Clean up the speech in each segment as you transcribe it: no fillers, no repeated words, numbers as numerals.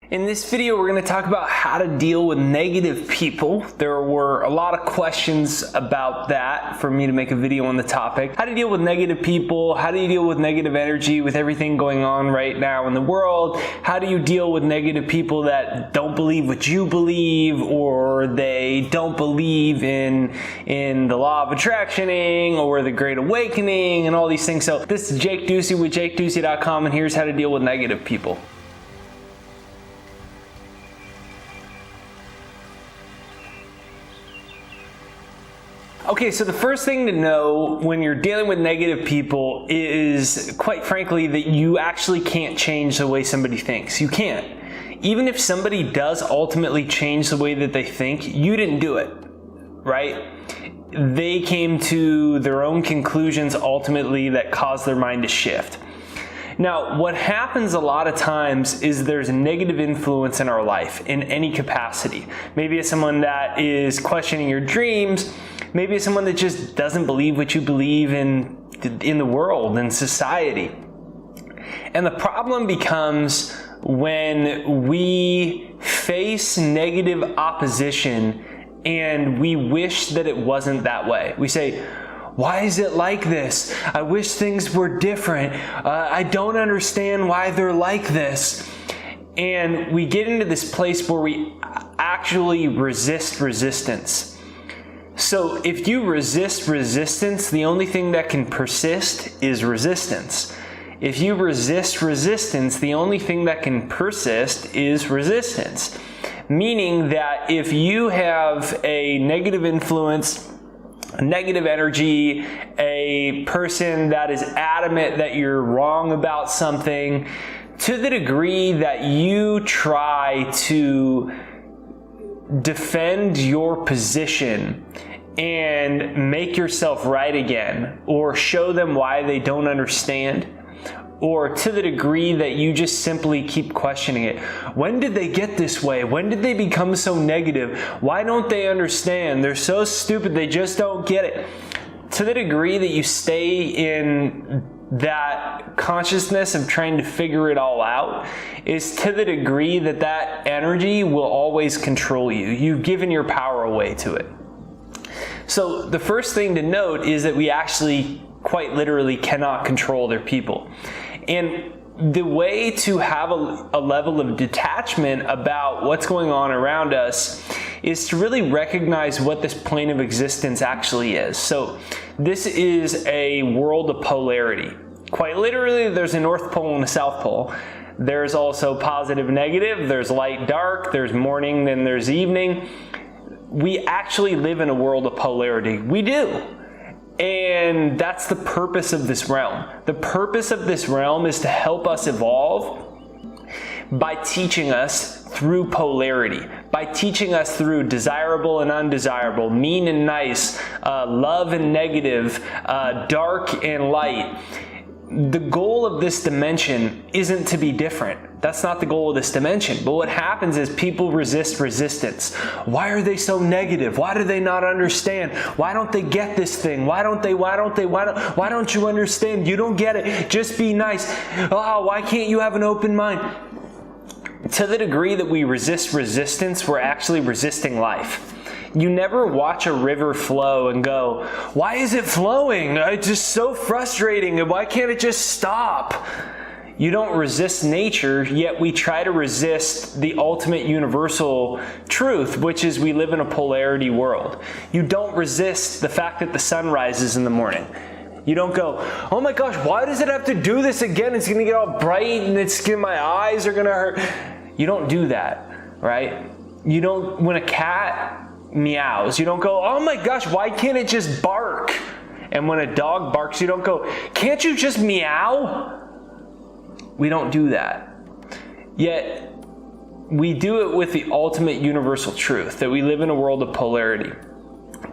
In this video, we're going to talk about how to deal with negative people. There were a lot of questions about that for me to make a video on the topic. How to deal with negative people, how do you deal with negative energy with everything going on right now in the world? How do you deal with negative people that don't believe what you believe, or they don't believe in the law of attractioning or the Great Awakening and all these things. So this is Jake Ducey with JakeDucey.com, and here's how to deal with negative people. Okay, so the first thing to know when you're dealing with negative people is, quite frankly, that you actually can't change the way somebody thinks. You can't. Even if somebody does ultimately change the way that they think, you didn't do it, right? They came to their own conclusions ultimately that caused their mind to shift. Now, what happens a lot of times is there's a negative influence in our life in any capacity. Maybe it's someone that is questioning your dreams. Maybe it's someone that just doesn't believe what you believe in the world and society. And the problem becomes when we face negative opposition and we wish that it wasn't that way. We say, why is it like this? I wish things were different. I don't understand why they're like this. And we get into this place where we actually resist resistance. So if you resist resistance, the only thing that can persist is resistance. If you resist resistance, the only thing that can persist is resistance. Meaning that if you have a negative influence, a negative energy, a person that is adamant that you're wrong about something, to the degree that you try to defend your position and make yourself right again, or show them why they don't understand, or to the degree that you just simply keep questioning it. When did they get this way? When did they become so negative? Why don't they understand? They're so stupid, they just don't get it. To the degree that you stay in that consciousness of trying to figure it all out, is to the degree that that energy will always control you. You've given your power away to it. So the first thing to note is that we actually quite literally cannot control other people. And the way to have a level of detachment about what's going on around us is to really recognize what this plane of existence actually is. So this is a world of polarity. Quite literally, there's a North Pole and a South Pole. There's also positive, negative, there's light, dark, there's morning, then there's evening. We actually live in a world of polarity. We do. And that's the purpose of this realm. The purpose of this realm is to help us evolve by teaching us through polarity, by teaching us through desirable and undesirable, mean and nice, love and negative, dark and light. The goal of this dimension isn't to be different. That's not the goal of this dimension. But what happens is people resist resistance. Why are they so negative? Why do they not understand? Why don't they get this thing? Why don't you understand? You don't get it. Just be nice. Oh, why can't you have an open mind? To the degree that we resist resistance, we're actually resisting life. You never watch a river flow and go, why is it flowing? It's just so frustrating. Why can't it just stop? You don't resist nature, yet we try to resist the ultimate universal truth, which is we live in a polarity world. You don't resist the fact that the sun rises in the morning. You don't go, oh my gosh, why does it have to do this again? It's going to get all bright and my eyes are going to hurt. You don't do that, right? You don't, when a cat meows, you don't go, oh my gosh, why can't it just bark? And when a dog barks, you don't go, can't you just meow? We don't do that. Yet, we do it with the ultimate universal truth, that we live in a world of polarity.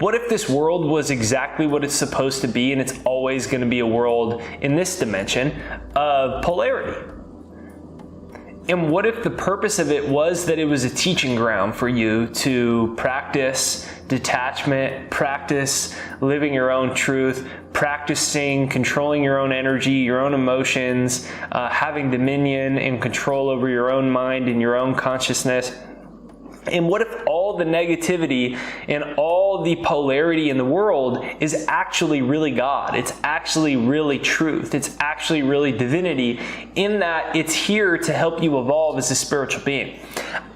What if this world was exactly what it's supposed to be, and it's always going to be a world in this dimension of polarity? And what if the purpose of it was that it was a teaching ground for you to practice detachment, practice living your own truth, practicing controlling your own energy, your own emotions, having dominion and control over your own mind and your own consciousness? And what if all the negativity and all the polarity in the world is actually really God? It's actually really truth. It's actually really divinity, in that it's here to help you evolve as a spiritual being.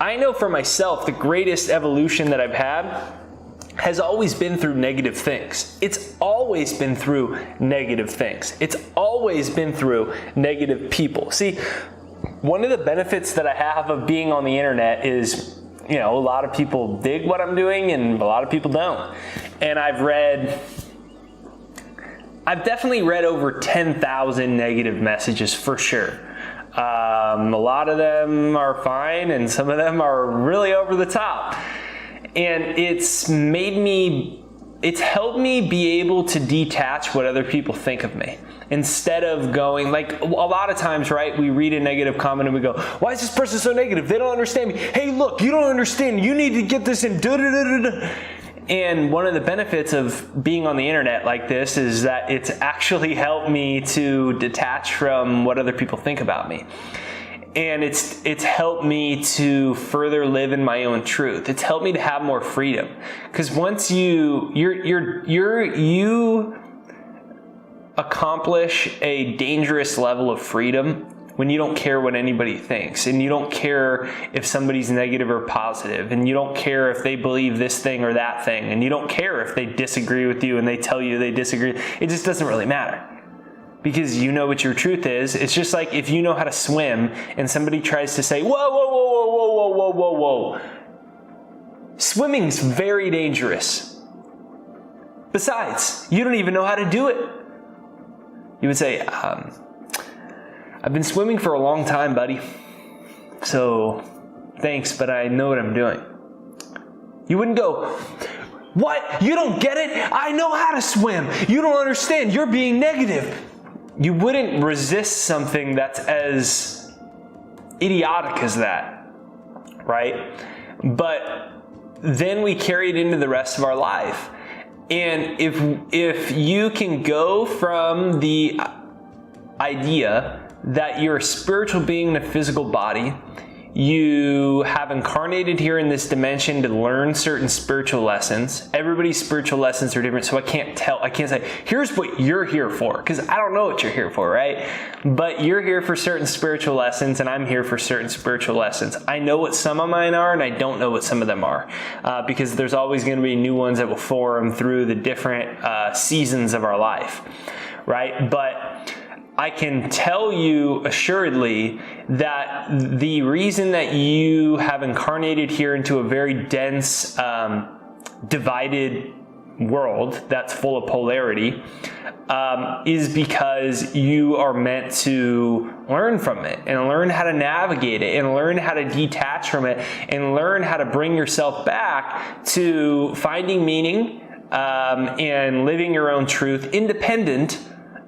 I know for myself, the greatest evolution that I've had has always been through negative things. It's always been through negative things. It's always been through negative people. See, one of the benefits that I have of being on the internet is, a lot of people dig what I'm doing and a lot of people don't. And I've definitely read over 10,000 negative messages for sure. A lot of them are fine and some of them are really over the top. And it's helped me be able to detach what other people think of me. Instead of going, like a lot of times, right, we read a negative comment and we go, why is this person so negative? They don't understand me. Hey, look, you don't understand. You need to get this in. And one of the benefits of being on the internet like this is that it's actually helped me to detach from what other people think about me. And it's helped me to further live in my own truth. It's helped me to have more freedom. Because once you accomplish a dangerous level of freedom when you don't care what anybody thinks, and you don't care if somebody's negative or positive, and you don't care if they believe this thing or that thing, and you don't care if they disagree with you and they tell you they disagree. It just doesn't really matter. Because you know what your truth is. It's just like if you know how to swim and somebody tries to say, whoa, whoa, whoa, whoa, whoa, whoa, whoa, whoa, whoa. Swimming's very dangerous. Besides, you don't even know how to do it. You would say, I've been swimming for a long time, buddy. So thanks, but I know what I'm doing. You wouldn't go, what? You don't get it? I know how to swim. You don't understand. You're being negative. You wouldn't resist something that's as idiotic as that, right? But then we carry it into the rest of our life. And if you can go from the idea that you're a spiritual being in a physical body, you have incarnated here in this dimension to learn certain spiritual lessons. Everybody's spiritual lessons are different, so I can't say, here's what you're here for, because I don't know what you're here for, right? But you're here for certain spiritual lessons, and I'm here for certain spiritual lessons. I know what some of mine are, and I don't know what some of them are, because there's always going to be new ones that will form through the different seasons of our life, right? But I can tell you assuredly that the reason that you have incarnated here into a very dense, divided world that's full of polarity is because you are meant to learn from it and learn how to navigate it and learn how to detach from it and learn how to bring yourself back to finding meaning and living your own truth, independent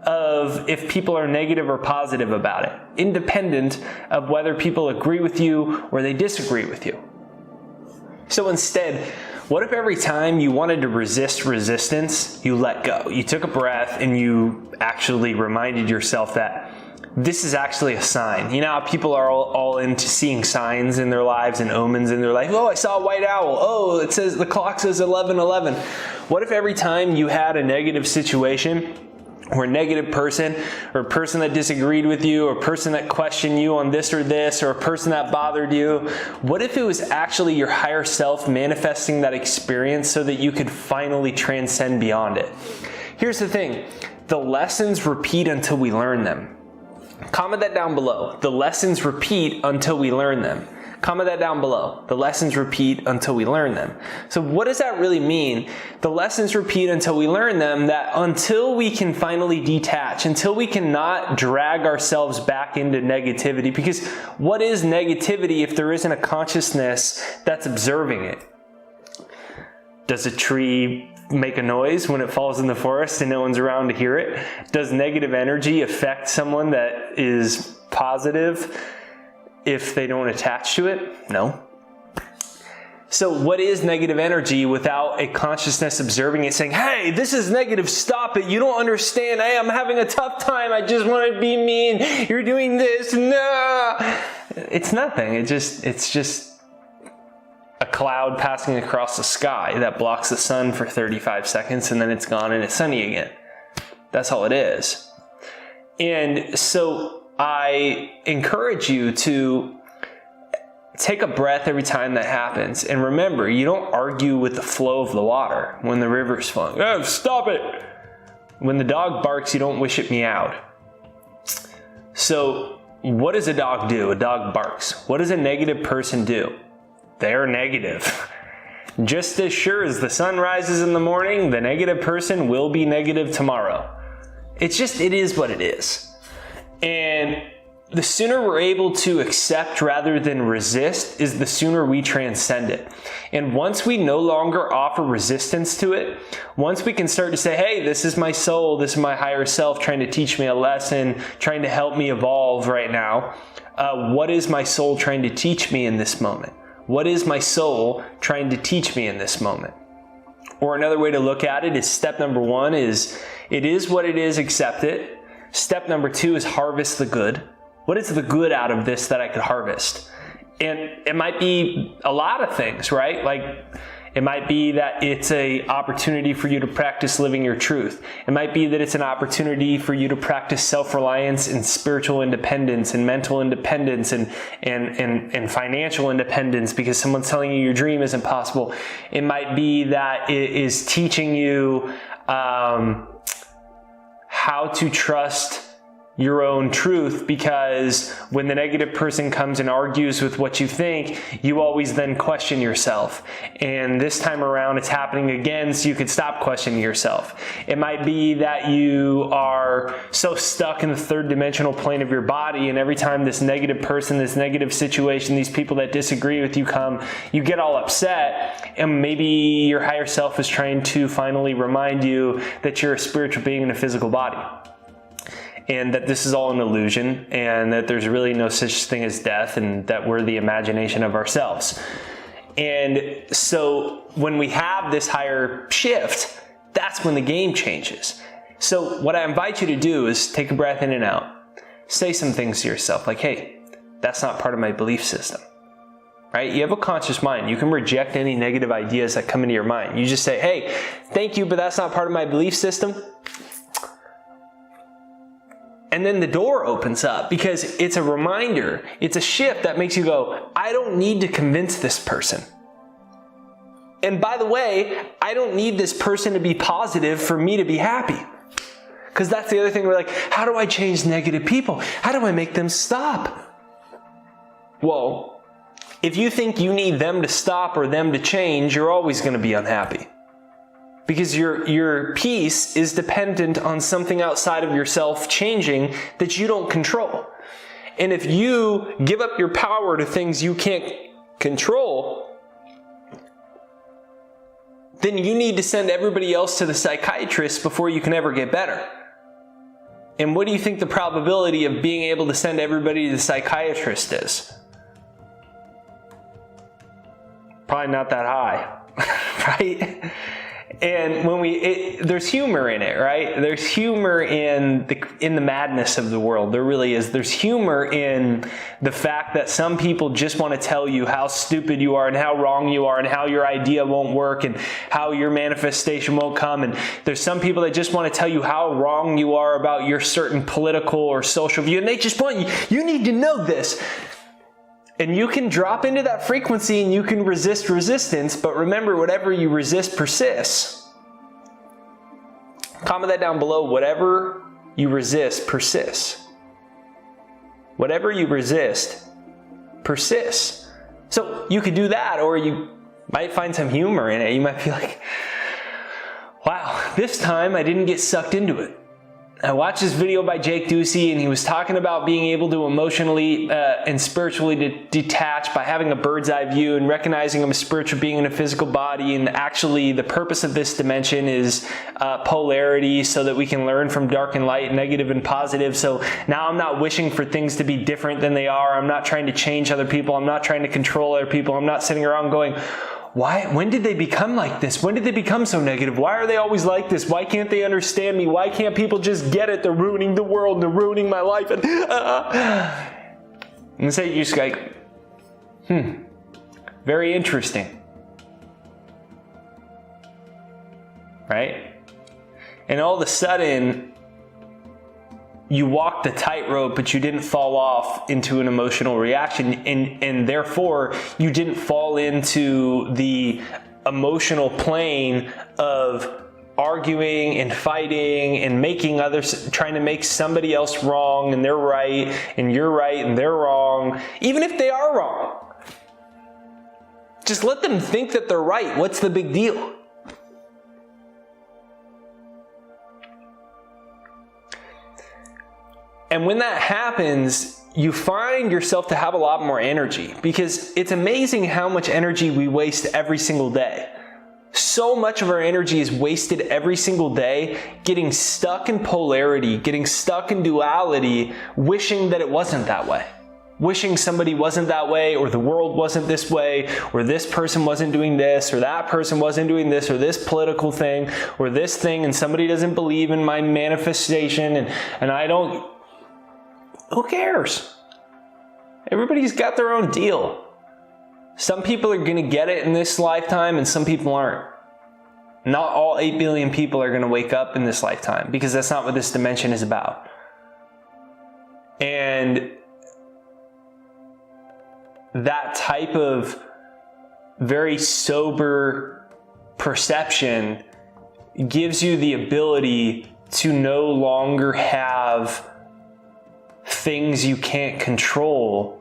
of if people are negative or positive about it, independent of whether people agree with you or they disagree with you. So instead, what if every time you wanted to resist resistance, you let go? You took a breath and you actually reminded yourself that this is actually a sign. You know how people are all into seeing signs in their lives and omens in their life? Oh, I saw a white owl. Oh, it says the clock says 11:11. What if every time you had a negative situation, or a negative person, or a person that disagreed with you, or a person that questioned you on this or this, or a person that bothered you, what if it was actually your higher self manifesting that experience so that you could finally transcend beyond it? Here's the thing. The lessons repeat until we learn them. Comment that down below. The lessons repeat until we learn them. Comment that down below. The lessons repeat until we learn them. So what does that really mean? The lessons repeat until we learn them, that until we can finally detach, until we cannot drag ourselves back into negativity, because what is negativity if there isn't a consciousness that's observing it? Does a tree make a noise when it falls in the forest and no one's around to hear it? Does negative energy affect someone that is positive? if they don't attach to it? No. So what is negative energy without a consciousness observing it, saying, hey, this is negative, stop it, you don't understand, hey, I'm having a tough time, I just want to be mean, you're doing this, no. It's nothing, it's just a cloud passing across the sky that blocks the sun for 35 seconds and then it's gone and it's sunny again. That's all it is. And so I encourage you to take a breath every time that happens. And remember, you don't argue with the flow of the water when the river's flowing. Oh, stop it! When the dog barks, you don't wish it meowed. So what does a dog do? A dog barks. What does a negative person do? They're negative. Just as sure as the sun rises in the morning, the negative person will be negative tomorrow. It is what it is. And the sooner we're able to accept rather than resist is the sooner we transcend it. And once we no longer offer resistance to it, once we can start to say, hey, this is my soul, this is my higher self trying to teach me a lesson, trying to help me evolve right now. What is my soul trying to teach me in this moment? What is my soul trying to teach me in this moment? Or another way to look at it is step number 1 is, it is what it is, accept it. Step number 2 is harvest the good. What is the good out of this that I could harvest? And it might be a lot of things, right? Like, it might be that it's an opportunity for you to practice living your truth. It might be that it's an opportunity for you to practice self-reliance and spiritual independence and mental independence and financial independence because someone's telling you your dream isn't possible. It might be that it is teaching you how to trust your own truth, because when the negative person comes and argues with what you think, you always then question yourself. And this time around it's happening again, so you could stop questioning yourself. It might be that you are so stuck in the third dimensional plane of your body, and every time this negative person, this negative situation, these people that disagree with you come, you get all upset, and maybe your higher self is trying to finally remind you that you're a spiritual being in a physical body. And that this is all an illusion, and that there's really no such thing as death, and that we're the imagination of ourselves. And so when we have this higher shift, that's when the game changes. So what I invite you to do is take a breath in and out. Say some things to yourself like, hey, that's not part of my belief system. Right? You have a conscious mind. You can reject any negative ideas that come into your mind. You just say, hey, thank you, but that's not part of my belief system. And then the door opens up because it's a reminder. It's a shift that makes you go, I don't need to convince this person. And by the way, I don't need this person to be positive for me to be happy. Because that's the other thing. We're like, how do I change negative people? How do I make them stop? Well, if you think you need them to stop or them to change, you're always going to be unhappy. Because your peace is dependent on something outside of yourself changing that you don't control. And if you give up your power to things you can't control, then you need to send everybody else to the psychiatrist before you can ever get better. And what do you think the probability of being able to send everybody to the psychiatrist is? Probably not that high, right? And when there's humor in it, right? There's humor in the madness of the world. There really is. There's humor in the fact that some people just want to tell you how stupid you are and how wrong you are and how your idea won't work and how your manifestation won't come. And there's some people that just want to tell you how wrong you are about your certain political or social view. And they just want you need to know this. And you can drop into that frequency and you can resist resistance, but remember, whatever you resist persists. Comment that down below. Whatever you resist persists. Whatever you resist persists. So you could do that, or you might find some humor in it. You might be like, wow, this time I didn't get sucked into it. I watched this video by Jake Ducey, and he was talking about being able to emotionally and spiritually detach by having a bird's eye view and recognizing I'm a spiritual being in a physical body. And actually, the purpose of this dimension is polarity, so that we can learn from dark and light, negative and positive. So now I'm not wishing for things to be different than they are. I'm not trying to change other people. I'm not trying to control other people. I'm not sitting around going, why? When did they become like this? When did they become so negative? Why are they always like this? Why can't they understand me? Why can't people just get it? They're ruining the world. They're ruining my life. And so you just like, very interesting. Right? And all of a sudden, you walked the tightrope, but you didn't fall off into an emotional reaction, and therefore you didn't fall into the emotional plane of arguing and fighting and making others, trying to make somebody else wrong and they're right and you're right and they're wrong, even if they are wrong. Just let them think that they're right. What's the big deal? And when that happens, you find yourself to have a lot more energy, because it's amazing how much energy we waste every single day. So much of our energy is wasted every single day getting stuck in polarity, getting stuck in duality, wishing that it wasn't that way. Wishing somebody wasn't that way, or the world wasn't this way, or this person wasn't doing this, or that person wasn't doing this, or this political thing, or this thing, and somebody doesn't believe in my manifestation, and I don't... Who cares? Everybody's got their own deal. Some people are going to get it in this lifetime and some people aren't. Not all 8 billion people are going to wake up in this lifetime, because that's not what this dimension is about. And that type of very sober perception gives you the ability to no longer have things you can't control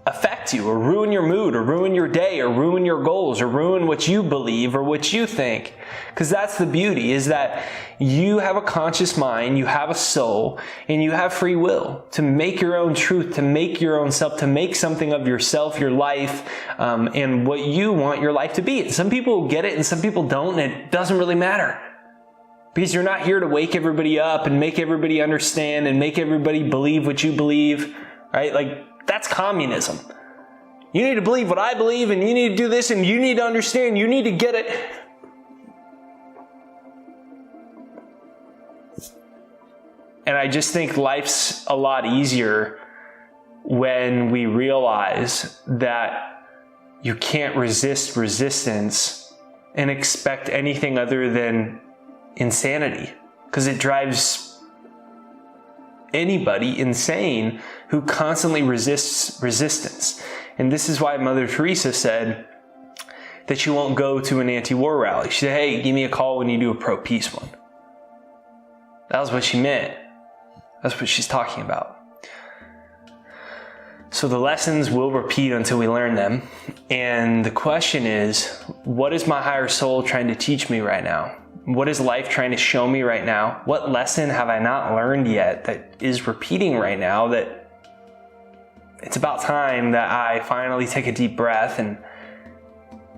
affect you, or ruin your mood, or ruin your day, or ruin your goals, or ruin what you believe or what you think. Because that's the beauty, is that you have a conscious mind, you have a soul, and you have free will to make your own truth, to make your own self, to make something of yourself, your life, and what you want your life to be. And some people get it and some people don't, and it doesn't really matter. Because you're not here to wake everybody up and make everybody understand and make everybody believe what you believe, right? Like, that's communism. You need to believe what I believe, and you need to do this, and you need to understand, you need to get it. And I just think life's a lot easier when we realize that you can't resist resistance and expect anything other than insanity, because it drives anybody insane who constantly resists resistance. And this is why Mother Teresa said that she won't go to an anti-war rally. She said, hey, give me a call when you do a pro-peace one. That was what she meant. That's what she's talking about. So the lessons will repeat until we learn them. And the question is, what is my higher soul trying to teach me right now? What is life trying to show me right now? What lesson have I not learned yet that is repeating right now, that it's about time that I finally take a deep breath and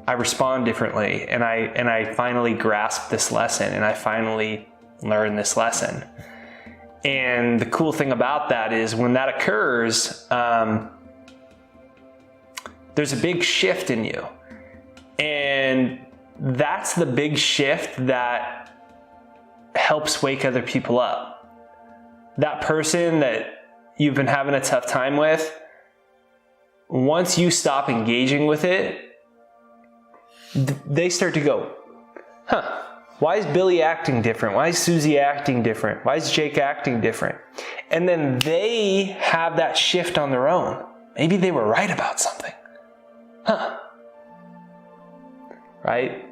I respond differently, and I finally grasp this lesson, and I finally learn this lesson. And the cool thing about that is when that occurs, there's a big shift in you. And that's the big shift that helps wake other people up. That person that you've been having a tough time with, once you stop engaging with it, they start to go, why is Billy acting different? Why is Susie acting different? Why is Jake acting different? And then they have that shift on their own. Maybe they were right about something. Right?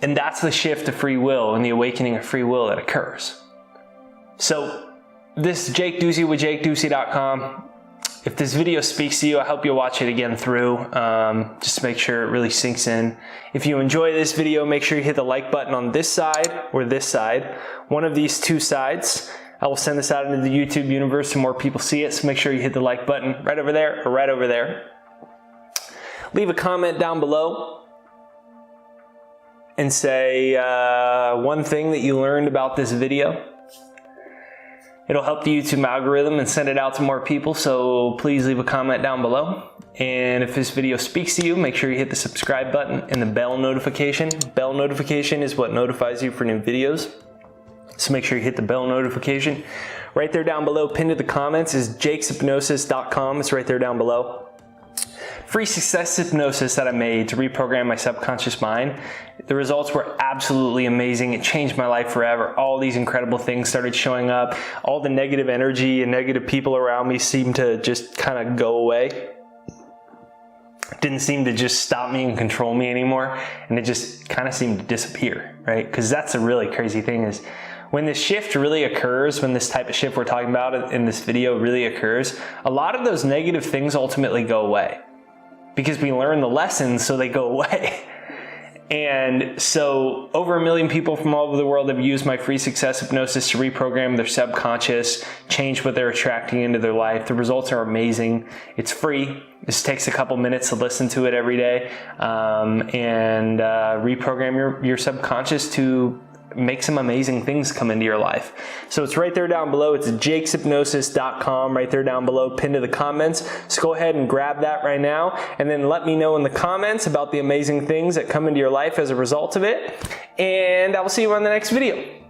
And that's the shift of free will and the awakening of free will that occurs. So this is Jake Ducey with JakeDucey.com. If this video speaks to you, I hope you'll watch it again through, just to make sure it really sinks in. If you enjoy this video, make sure you hit the like button on this side or this side, one of these two sides. I will send this out into the YouTube universe so more people see it, so make sure you hit the like button right over there or right over there. Leave a comment down below and say one thing that you learned about this video. It'll help the YouTube algorithm and send it out to more people, so please leave a comment down below. And if this video speaks to you, make sure you hit the subscribe button and the bell notification. Bell notification is what notifies you for new videos. So make sure you hit the bell notification. Right there down below, pinned to the comments, is jakeshypnosis.com. It's right there down below. Free success hypnosis that I made to reprogram my subconscious mind. The results were absolutely amazing. It changed my life forever. All these incredible things started showing up. All the negative energy and negative people around me seemed to just kind of go away. Didn't seem to just stop me and control me anymore. And it just kind of seemed to disappear, right? Because that's a really crazy thing, is when this shift really occurs, when this type of shift we're talking about in this video really occurs, a lot of those negative things ultimately go away. Because we learn the lessons, so they go away. And so over 1 million people from all over the world have used my free success hypnosis to reprogram their subconscious, change what they're attracting into their life. The results are amazing. It's free. This takes a couple minutes to listen to it every day and reprogram your subconscious to make some amazing things come into your life. So it's right there down below. It's jakeshypnosis.com, right there down below, pinned to the comments. So go ahead and grab that right now, and then let me know in the comments about the amazing things that come into your life as a result of it. And I will see you on the next video.